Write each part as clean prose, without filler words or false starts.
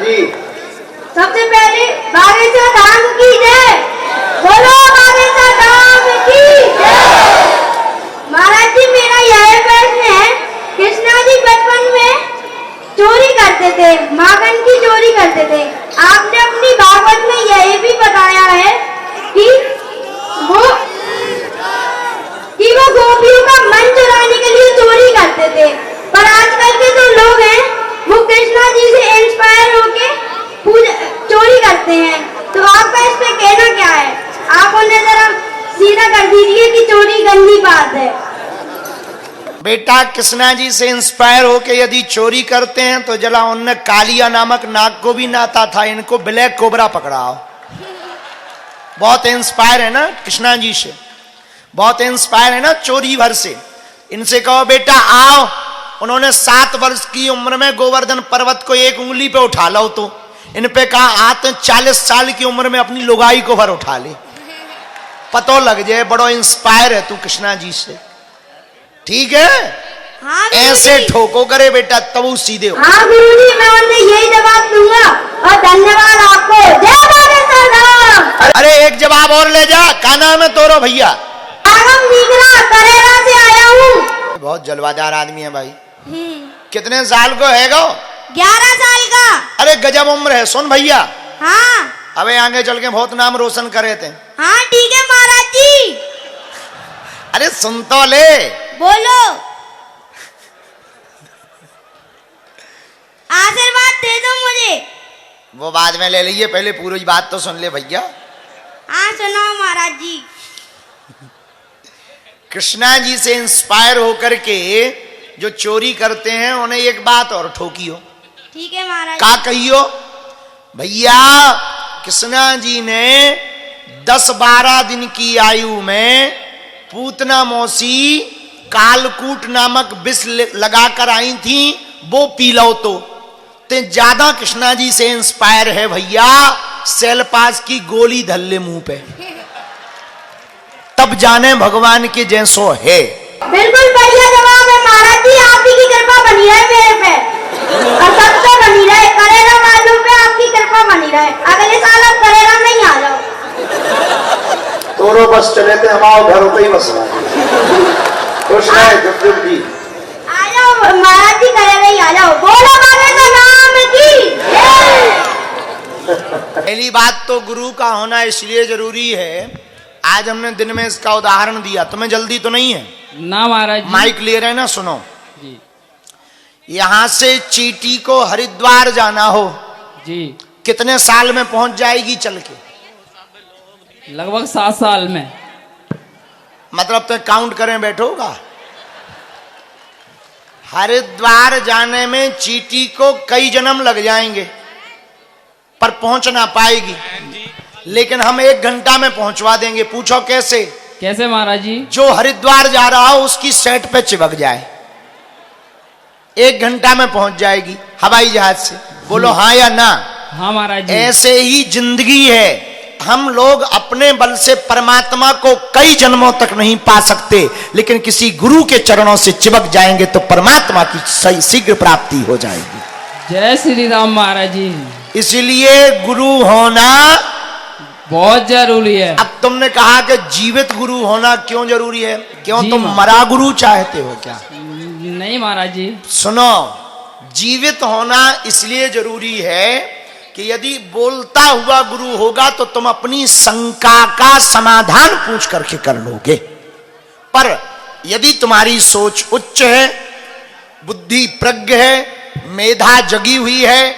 जी। सबसे पहले बागेश्वर धाम की जय। बोलो बागेश्वर धाम की जय। महाराज जी, मेरा यह प्रश्न है, कृष्णा जी बचपन में चोरी करते थे, माखन की चोरी करते थे। आपने अपनी भागवत में यह भी बताया है कि वो गोपियों का मन चुराने के लिए चोरी करते थे। पर आजकल के जो लोग हैं वो कृष्णा जी से इंस्पायर होके चोरी करते हैं। तो आपका इस पे कहना क्या है? आप उन्हें जरा सीधा कर दीजिए कि चोरी गंदी बात है। बेटा, कृष्णा जी से इंस्पायर होके यदि चोरी करते हैं तो जला उनने कालिया नामक नाग को भी नाता था, इनको ब्लैक कोबरा पकड़ाओ। बहुत इंस्पायर है ना कृष्णा जी से, बहुत इंस्पायर है ना चोरी भर से। इनसे कहो बेटा आओ। उन्होंने 7 वर्ष की उम्र में गोवर्धन पर्वत को एक उंगली पे उठा लो, तो इन पे कहा आते 40 साल की उम्र में अपनी लुगाई को भर उठा ले। पतो लग जाए बड़ो इंस्पायर है तू कृष्णा जी से। ठीक है? हाँ ऐसे ठोको करे बेटा तब वो सीधे हो। हाँ गुरुजी, मैं उन्हें यही जवाब दूंगा। और धन्यवाद आपको। जय बागेश्वर धाम। अरे एक जवाब और ले जा। का नाम है तोरो भैया? करेला से आया हूँ। बहुत जलवादार आदमी है भाई। कितने साल को है गो? 11 साल का। अरे गजब उम्र है। सुन भैया, हाँ अबे आगे चल के बहुत नाम रोशन करे थे। हाँ ठीक है महाराज जी। अरे सुन तो ले। बोलो। आशीर्वाद दे दो मुझे। वो बाद में ले लीजिए, पहले पूरी बात तो सुन ले भैया। हाँ सुनाओ महाराज जी। कृष्णा जी से इंस्पायर होकर के जो चोरी करते हैं उन्हें एक बात और ठोकियो। ठीक है महाराज। का कहियो भैया, कृष्णा जी ने 10-12 दिन की आयु में पूतना मौसी कालकूट नामक विष लगाकर आई थी, वो पी लो तो ते ज्यादा कृष्णा जी से इंस्पायर है भैया। सेलपास की गोली धल्ले मुंह पे, तब जाने भगवान के जैसो है। बिल्कुल बढ़िया जवाब है महाराज जी। आपकी की कृपा बनी रहे मेरे पे, और सबसे बनी रहे। करेला वालों पे आपकी कृपा बनी रहे। अगले साल आप करेला नहीं आ जाओ। तोरो बस चले थे, हमारे घरों पे ही बसना। कृष्ण जगदेव जी आ जाओ महाराज जी, करेला ही आ जाओ। बोलो बागेश्वर धाम की जय। पहली बात तो गुरु का होना इसलिए जरूरी है। आज हमने दिन में इसका उदाहरण दिया। तुम्हें जल्दी तो नहीं है ना महाराज जी? माइक ले रहे हैं ना, सुनो जी। यहां से चीटी को हरिद्वार जाना हो जी। कितने साल में पहुंच जाएगी चल के? लगभग 7 साल में। मतलब तो काउंट करें बैठोगा। हरिद्वार जाने में चीटी को कई जन्म लग जाएंगे पर पहुंच ना पाएगी, लेकिन हम 1 घंटा में पहुंचवा देंगे। पूछो कैसे? कैसे महाराज जी? जो हरिद्वार जा रहा हो उसकी सेट पे चिपक जाए, 1 घंटा में पहुंच जाएगी हवाई जहाज से। बोलो हाँ या ना? हाँ महाराज जी। ऐसे ही जिंदगी है। हम लोग अपने बल से परमात्मा को कई जन्मों तक नहीं पा सकते, लेकिन किसी गुरु के चरणों से चिपक जाएंगे तो परमात्मा की शीघ्र प्राप्ति हो जाएगी। जय श्री राम महाराज जी। इसलिए गुरु होना बहुत जरूरी है। अब तुमने कहा कि जीवित गुरु होना क्यों जरूरी है? क्यों जी तुम मरा गुरु चाहते हो क्या? नहीं महाराज जी। सुनो, जीवित होना इसलिए जरूरी है कि यदि बोलता हुआ गुरु होगा तो तुम अपनी शंका का समाधान पूछ करके कर लोगे। पर यदि तुम्हारी सोच उच्च है, बुद्धि प्रज्ञ है, मेधा जगी हुई है,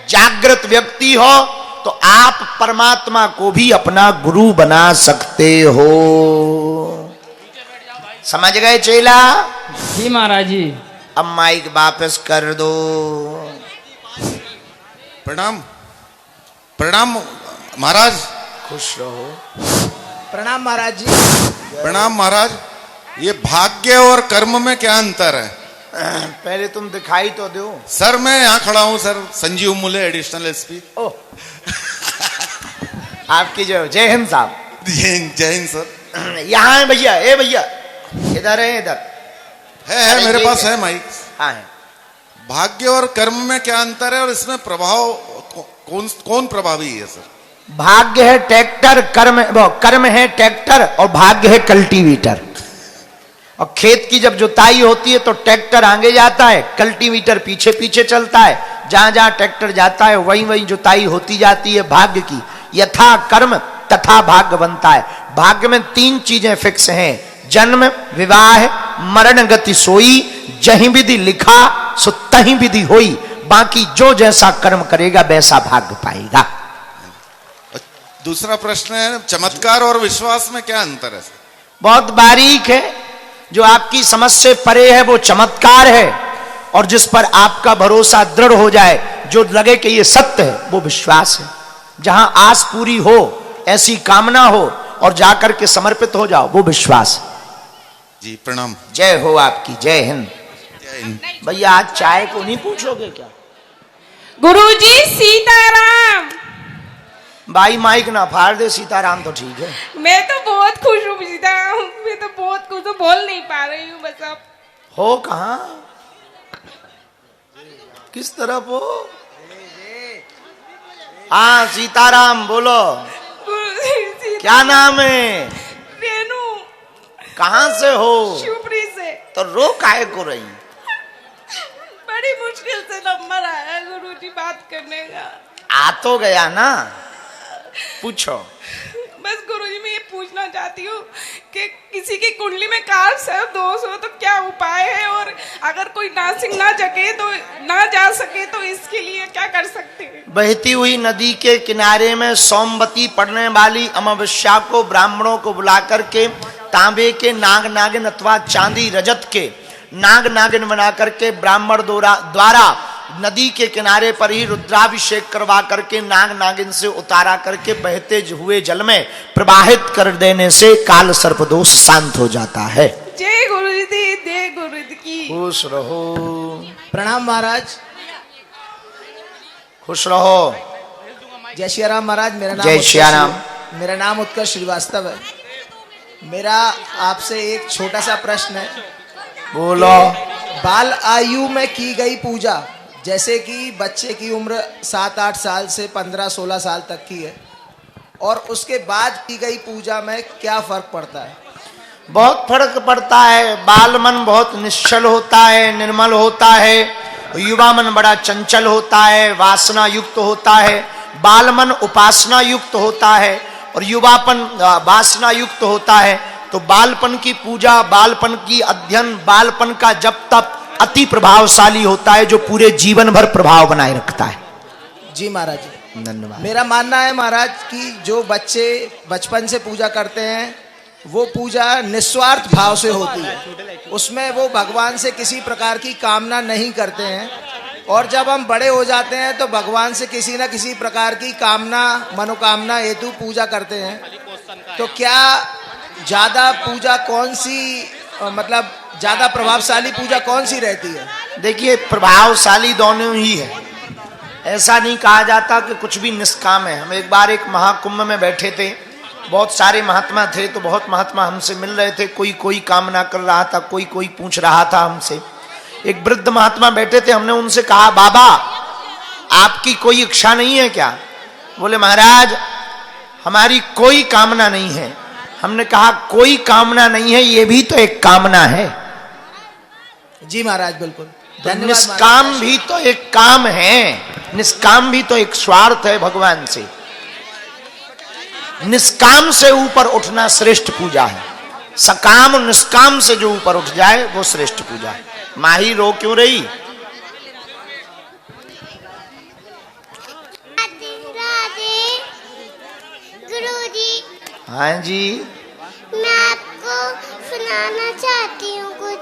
जागृत व्यक्ति हो, तो आप परमात्मा को भी अपना गुरु बना सकते हो। समझ गए चेला? जी महाराज जी। अब माइक वापस कर दो। प्रणाम प्रणाम महाराज। खुश रहो। प्रणाम महाराज जी। प्रणाम महाराज। ये भाग्य और कर्म में क्या अंतर है? पहले तुम दिखाई तो दो। सर मैं यहाँ खड़ा हूँ सर, संजीव मुले एडिशनल एसपी। ओह आपकी जय हिंद साहब। जय हिंद सर। यहाँ है भैया। ए भैया इधर है, इधर है मेरे पास है माइक। हाँ है। भाग्य और कर्म में क्या अंतर है और इसमें प्रभाव कौन प्रभावी है सर? भाग्य है ट्रैक्टर, कर्म है ट्रैक्टर और भाग्य है कल्टीवेटर। और खेत की जब जुताई होती है तो ट्रैक्टर आगे जाता है, कल्टीवेटर पीछे पीछे चलता है। जहां जहां ट्रैक्टर जाता है वहीं वहीं जुताई होती जाती है भाग्य की। यथा कर्म तथा भाग्य बनता है। भाग्य में 3 चीजें फिक्स हैं, जन्म, विवाह, मरण, गति सोई। जहीं विधि लिखा सो तहीं विधि होई। बाकी जो जैसा कर्म करेगा वैसा भाग्य पाएगा। दूसरा प्रश्न है, चमत्कार और विश्वास में क्या अंतर है? बहुत बारीक है। जो आपकी समझ से परे है वो चमत्कार है, और जिस पर आपका भरोसा दृढ़ हो जाए, जो लगे कि ये सत्य है, वो विश्वास है। जहां आस पूरी हो, ऐसी कामना हो और जाकर के समर्पित हो जाओ, वो विश्वास है। जी प्रणाम। जय हो आपकी, जय हिंद। भैया आज चाय को नहीं पूछोगे क्या? गुरुजी सीताराम। भाई माइक ना फाड़ दे, सीताराम तो ठीक है। मैं तो बहुत खुश हूँ सीताराम, मैं तो बहुत खुश हूँ, बोल नहीं पा रही हूँ बस अब। हो कहाँ, किस तरफ हो? हाँ सीताराम बोलो। गुरुजी क्या नाम है? रेनू। कहाँ से हो? शिवपुरी से। तो रो काहे को रही? बड़ी मुश्किल से नंबर आया गुरुजी बात करने का। आ तो गया ना, पूछो। बस गुरुजी मैं ये पूछना चाहती हूँ कि किसी की कुंडली में कार सर्प दोष हो तो क्या उपाय है, और अगर कोई नासिक ना जा सके तो इसके लिए क्या कर सकते हैं? बहती हुई नदी के किनारे में सोमवती पड़ने वाली अमावस्या को ब्राह्मणों को बुला करके तांबे के नाग नागिन अथवा चांदी रजत के नाग नागिन बना करके ब्राह्मण द्वारा नदी के किनारे पर ही रुद्राभिषेक करवा करके नाग नागिन से उतारा करके बहते हुए जल में प्रवाहित कर देने से काल सर्प दोष शांत हो जाता है। जय गुरुजी, जय गुरुजी की। खुश रहो। प्रणाम महाराज। खुश रहो। जय श्री राम महाराज। जय श्री राम। मेरा नाम उत्कर्ष श्रीवास्तव है। मेरा आपसे एक छोटा सा प्रश्न है। बोलो। बाल आयु में की गई पूजा, जैसे कि बच्चे की उम्र 7-8 साल से 15-16 साल तक की है, और उसके बाद की गई पूजा में क्या फर्क पड़ता है? बहुत फर्क पड़ता है। बाल मन बहुत निश्चल होता है, निर्मल होता है। युवा मन बड़ा चंचल होता है, वासना युक्त होता है। बाल मन उपासना युक्त होता है और युवापन वासना युक्त होता है। तो बालपन की पूजा, बालपन की अध्ययन, बालपन का जप तप अति प्रभावशाली होता है, जो पूरे जीवन भर प्रभाव बनाए रखता है। जी महाराज। धन्यवाद। मेरा मानना है महाराज कि जो बच्चे बचपन से पूजा करते हैं वो पूजा निस्वार्थ भाव से होती है। उसमें वो भगवान से किसी प्रकार की कामना नहीं करते हैं, और जब हम बड़े हो जाते हैं तो भगवान से किसी न किसी प्रकार की कामना मनोकामना हेतु पूजा करते हैं। तो क्या ज्यादा पूजा कौन सी, मतलब ज्यादा प्रभावशाली पूजा कौन सी रहती है? देखिए प्रभावशाली दोनों ही है। ऐसा नहीं कहा जाता कि कुछ भी निष्काम है। हम एक बार एक महाकुंभ में बैठे थे, बहुत सारे महात्मा थे, तो बहुत महात्मा हमसे मिल रहे थे। कोई कोई कामना कर रहा था, कोई कोई पूछ रहा था हमसे। एक वृद्ध महात्मा बैठे थे, हमने उनसे कहा बाबा आपकी कोई इच्छा नहीं है क्या? बोले महाराज हमारी कोई कामना नहीं है। हमने कहा कोई कामना नहीं है, ये भी तो एक कामना है। जी महाराज बिल्कुल। तो निष्काम भी तो एक काम है, निष्काम भी तो एक स्वार्थ है भगवान से। निष्काम से ऊपर उठना श्रेष्ठ पूजा है। सकाम निष्काम से जो ऊपर उठ जाए वो श्रेष्ठ पूजा है। माही रो क्यों रही? गुरुजी हाँ जी। मैं आपको सुनाना चाहती हूँ कुछ।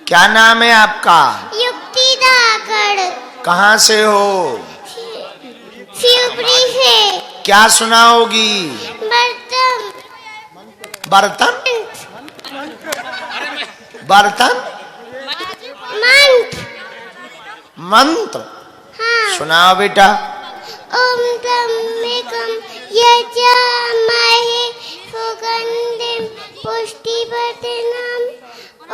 क्या नाम है आपका? युक्ति धाकड़। कहाँ से हो? शिवपुरी से। क्या सुनाओगी? बर्तन। बर्तन? बर्तन? मंत्र। मंत्र? हाँ। सुनाओ बेटा। ओम त्र्यंबकम यजामहे सुगंधिम पुष्टिवर्धनम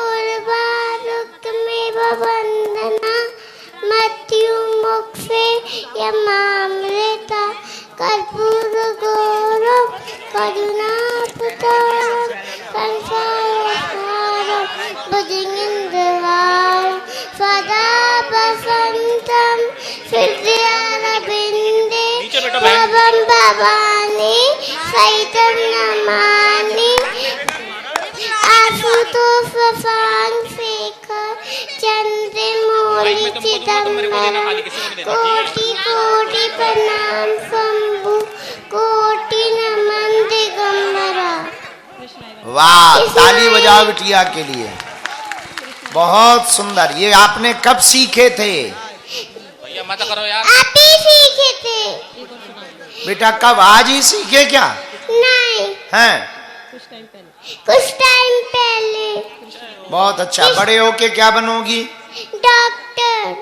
उर्वारुकमेव वंदना मृत्यु मुख से यमामृता कर्पूर गौरव करुणापतारम कंसारसारम भुजगेन्द्रहारम सदा वसंतम हृदयारविंदे भवं भवानी सहितं नमामि आशुतोष शेखर चंद्रमौलि चिदंबरम कोटि कोटि प्रणाम शंभु कोटि नमन दिगंबरा। वाह, ताली बजाओ बिटिया के लिए, बहुत सुंदर। ये आपने कब सीखे थे? आप ही सीखे थे। बेटा कब? आज ही सीखे क्या? नहीं, हैं? कुछ टाइम पहले। बहुत अच्छा। बड़े होके क्या बनोगी? डॉक्टर।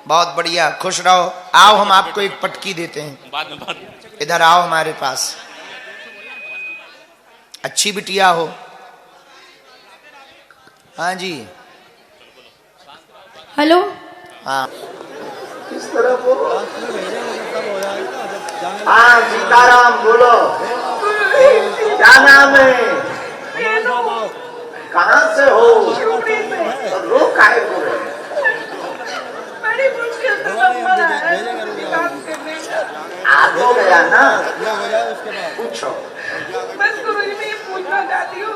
बहुत बढ़िया, खुश रहो। आओ हम आपको एक पटकी देते हैं, इधर आओ हमारे पास। अच्छी बिटिया हो। हाँ जी, हेलो। हाँ किस तरह वो? हाँ सीताराम बोलो, क्या नाम है? कहाँ से हो? तो रो काहे को रहे? बड़ी मुश्किल से नंबर आया है बात करने का। आप हो गया ना? पूछो। बस गुरुजी मैं ये पूछना चाहती हूँ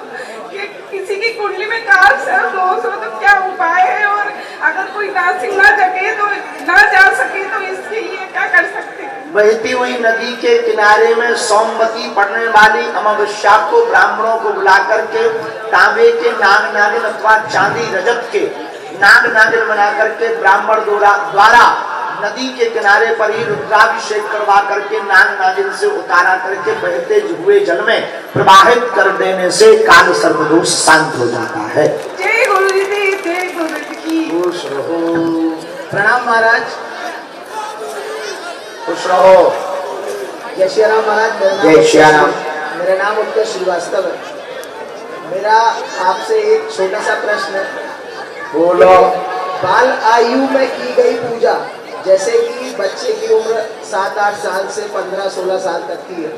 कि किसी की कुंडली में कार सर्प दोष हो तो क्या उपाय है, और अगर कोई नासिक ना जगे तो ना जा सके तो इसके लिए क्या कर सकते हैं? बहती हुई नदी के किनारे में सोमवती पड़ने वाली अमावस्या को ब्राह्मणों को बुला करके तांबे के नाग नागिन अथवा चांदी रजत के नाग नागिन बना करके ब्राह्मण द्वारा नदी के किनारे पर ही रुद्राभिषेक करवा करके नाग नागिन से उतारा करके बहते हुए जल में प्रवाहित कर देने से काल सर्पदोष शांत हो जाता है। जय गुरुजी की, जय गुरुजी की। खुश रहो। प्रणाम महाराज। खुश रहो। जय श्री राम महाराज। जय श्री राम। मेरा नाम उत्तर श्रीवास्तव है। मेरा आपसे एक छोटा सा प्रश्न है। बोलो। बाल आयु में की गई पूजा, जैसे कि बच्चे की उम्र 7-8 साल से 15-16 साल तक की है,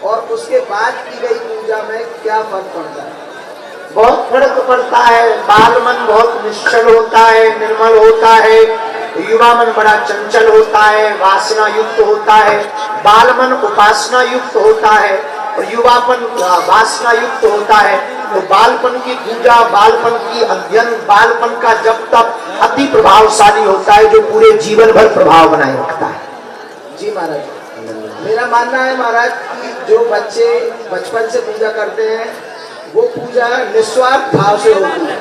और उसके बाद की गई पूजा में क्या फर्क पड़ता है? बहुत फर्क पड़ता है। बाल मन बहुत निश्चल होता है, निर्मल होता है। युवा मन बड़ा चंचल होता है, वासना युक्त होता है। बाल मन उपासना युक्त होता है और युवापन वासना युक्त होता है। तो बालपन की पूजा, बालपन की अध्ययन, बालपन का जब तक अति प्रभावशाली होता है, जो पूरे जीवन भर प्रभाव बनाए रखता है। जी महाराज, मेरा मानना है महाराज कि जो बच्चे बचपन से पूजा करते हैं वो पूजा निस्वार्थ भाव से होती है।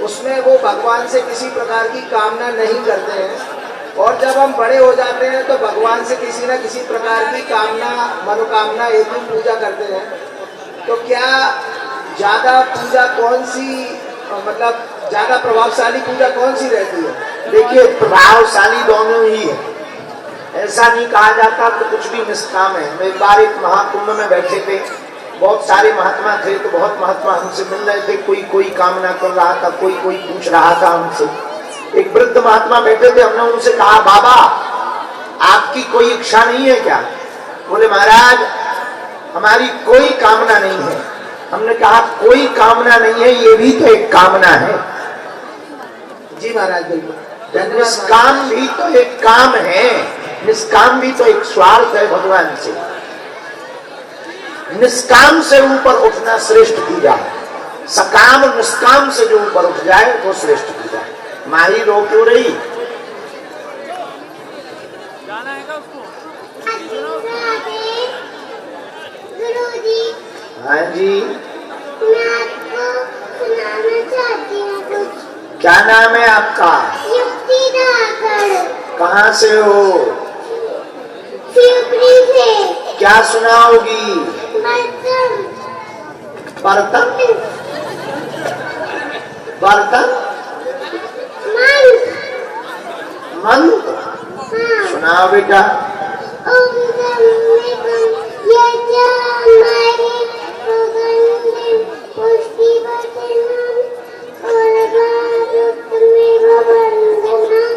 उसमें वो भगवान से किसी प्रकार की कामना नहीं करते हैं, और जब हम बड़े हो जाते हैं तो भगवान से किसी न किसी प्रकार की कामना मनोकामना हेतु पूजा करते हैं। तो क्या ज्यादा पूजा कौन सी, मतलब ज्यादा प्रभावशाली पूजा कौन सी रहती है? देखिए, प्रभावशाली दोनों ही है। ऐसा नहीं कहा जाता कि कुछ भी निष्काम है। मैं एक बार एक महाकुंभ में बैठे थे, बहुत सारे महात्मा थे, तो बहुत महात्मा हमसे मिल रहे थे। कोई कोई कामना कर रहा था, कोई कोई पूछ रहा था हमसे। एक वृद्ध महात्मा बैठे थे, हमने उनसे कहा, बाबा आपकी कोई इच्छा नहीं है क्या? बोले महाराज हमारी कोई कामना नहीं है। हमने कहा कोई कामना नहीं है, ये भी तो एक कामना है। जी महाराज बिल्कुल। निष्काम भी तो एक काम है, निष्काम भी तो एक स्वार्थ है भगवान से। निष्काम से ऊपर उठना श्रेष्ठ पूजा है। सकाम निष्काम से जो ऊपर उठ जाए वो श्रेष्ठ पूजा है। माही रो क्यों रही? गुरुजी, हाँ जी, मैं आपको सुनाना चाहती हूँ कुछ। क्या नाम है आपका? युक्ति धाकर, कहाँ से हो? शिवपुरी से। क्या सुनाओगी? बर्तन। बर्तन? बर्तन? मंत्र? हाँ। सुनाओ बेटा। ओम संमेकम यज्ञामहि सुगंधिं पुष्टिवर्धनम् उर्वारुकमेव वन्दनम्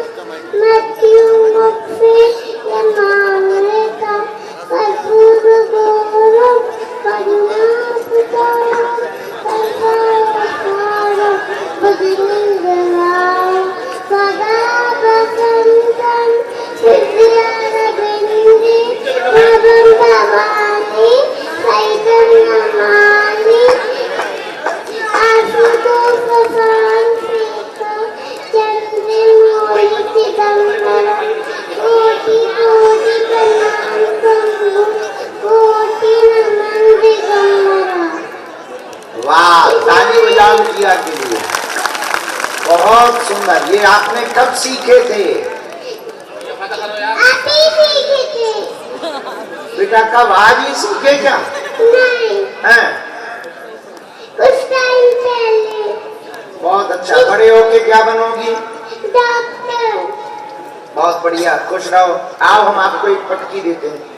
सुंदर। ये आपने कब सीखे थे? अभी सीखे थे। बेटा कब? आज ही सीखे क्या? नहीं, हैं? कुछ टाइम पहले। बहुत अच्छा। बड़े होके क्या बनोगी? डॉक्टर। बहुत बढ़िया, खुश रहो। आओ हम आपको एक पटकी देते हैं।